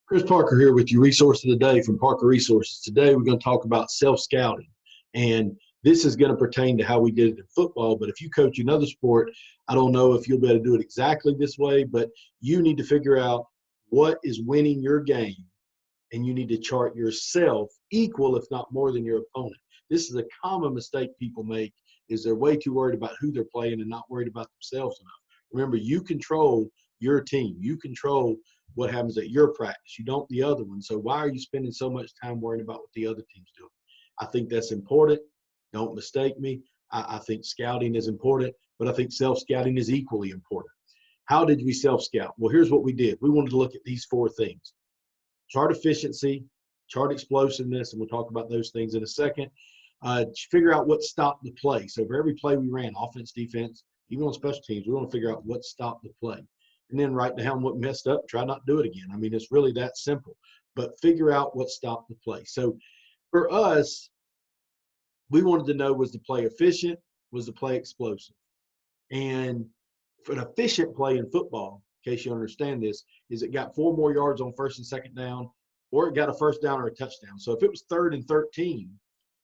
Chris Parker here with your resource of the day from Parker Resources. Today we're going to talk about self-scouting, and this is going to pertain to how we did it in football. But if you coach another sport, I don't know if you'll be able to do it exactly this way, but you need to figure out what is winning your game, and you need to chart yourself equal, if not more, than your opponent. This is a common mistake people make, is they're way too worried about who they're playing and not worried about themselves enough. Remember, you control your team. You control what happens at your practice. You don't the other one. So why are you spending so much time worrying about what the other team's doing? I think that's important. Don't mistake me. I think scouting is important, but I think self-scouting is equally important. How did we self-scout? Well, here's what we did. We wanted to look at these four things: chart efficiency, chart explosiveness, and we'll talk about those things in a second. Figure out what stopped the play. So for every play we ran, offense, defense, even on special teams, we want to figure out what stopped the play. And then write down what messed up, try not to do it again. I mean, it's really that simple. But figure out what stopped the play. So for us, we wanted to know, was the play efficient? Was the play explosive? And for an efficient play in football, in case you understand this, is it got 4 more yards on first and second down, or it got a first down or a touchdown. So if it was 3rd and 13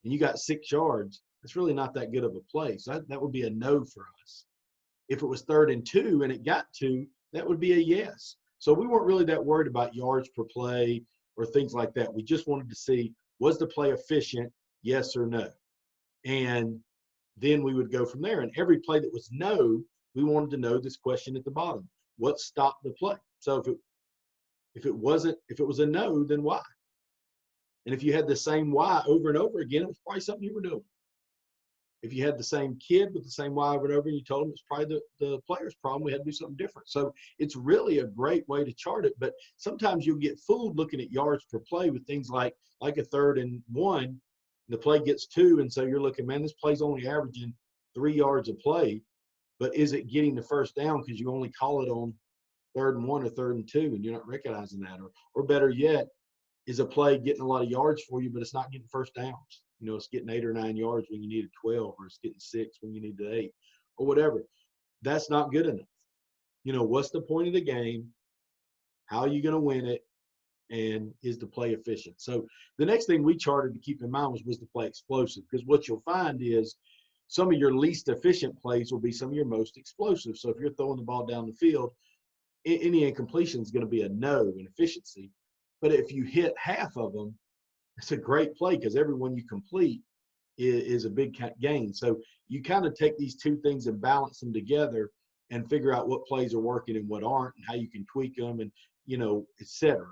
and you got 6 yards, it's really not that good of a play. So that would be a no for us. If it was 3rd and 2 and it got 2, that would be a yes. So we weren't really that worried about yards per play or things like that. We just wanted to see, was the play efficient, yes or no? And then we would go from there. And every play that was no, we wanted to know this question at the bottom: what stopped the play? So if it was a no, then why? And if you had the same why over and over again, it was probably something you were doing. If you had the same kid with the same why over and over, and you told them it's probably the player's problem, we had to do something different. So it's really a great way to chart it. But sometimes you'll get fooled looking at yards per play with things like a 3rd and 1, and the play gets 2, and so you're looking, man, this play's only averaging 3 yards a play, but is it getting the first down because you only call it on 3rd and 1 or 3rd and 2, and you're not recognizing that? Or better yet, is a play getting a lot of yards for you, but it's not getting first downs? You know, it's getting 8 or 9 yards when you needed 12, or it's getting 6 when you needed 8, or whatever. That's not good enough. You know, what's the point of the game? How are you going to win it? And is the play efficient? So the next thing we charted to keep in mind was the play explosive, because what you'll find is some of your least efficient plays will be some of your most explosive. So if you're throwing the ball down the field, any incompletion is going to be a no in efficiency. But if you hit half of them, it's a great play, because every one you complete is a big gain. So you kind of take these two things and balance them together and figure out what plays are working and what aren't, and how you can tweak them, and, you know, et cetera.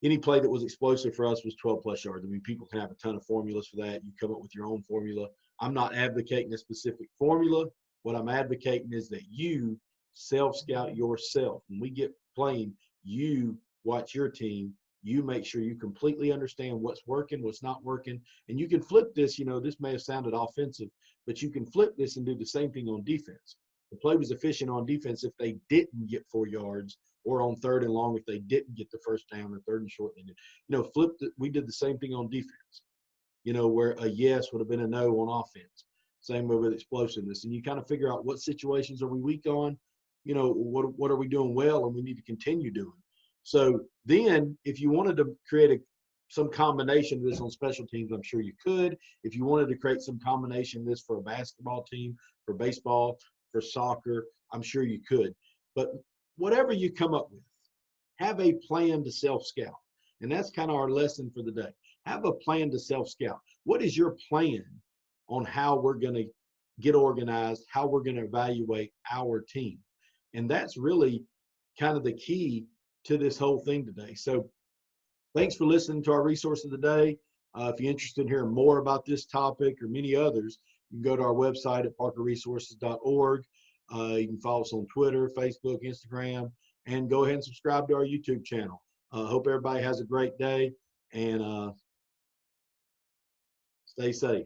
Any play that was explosive for us was 12-plus yards. I mean, people can have a ton of formulas for that. You come up with your own formula. I'm not advocating a specific formula. What I'm advocating is that you self-scout yourself. When we get playing, you watch your team. You make sure you completely understand what's working, what's not working. And you can flip this. You know, this may have sounded offensive, but you can flip this and do the same thing on defense. The play was efficient on defense if they didn't get 4 yards, or on 3rd and long if they didn't get the first down, or 3rd and short. You know, we did the same thing on defense, you know, where a yes would have been a no on offense. Same way with explosiveness. And you kind of figure out what situations are we weak on, you know, what are we doing well and we need to continue doing. So then if you wanted to create some combination of this on special teams, I'm sure you could. If you wanted to create some combination of this for a basketball team, for baseball, for soccer, I'm sure you could. But whatever you come up with, have a plan to self-scout. And that's kind of our lesson for the day. Have a plan to self-scout. What is your plan on how we're going to get organized, how we're going to evaluate our team? And that's really kind of the key to this whole thing today. So thanks for listening to our resource of the day. If you're interested in hearing more about this topic or many others, you can go to our website at parkerresources.org. You can follow us on Twitter, Facebook, Instagram, and go ahead and subscribe to our YouTube channel. Hope everybody has a great day, and stay safe.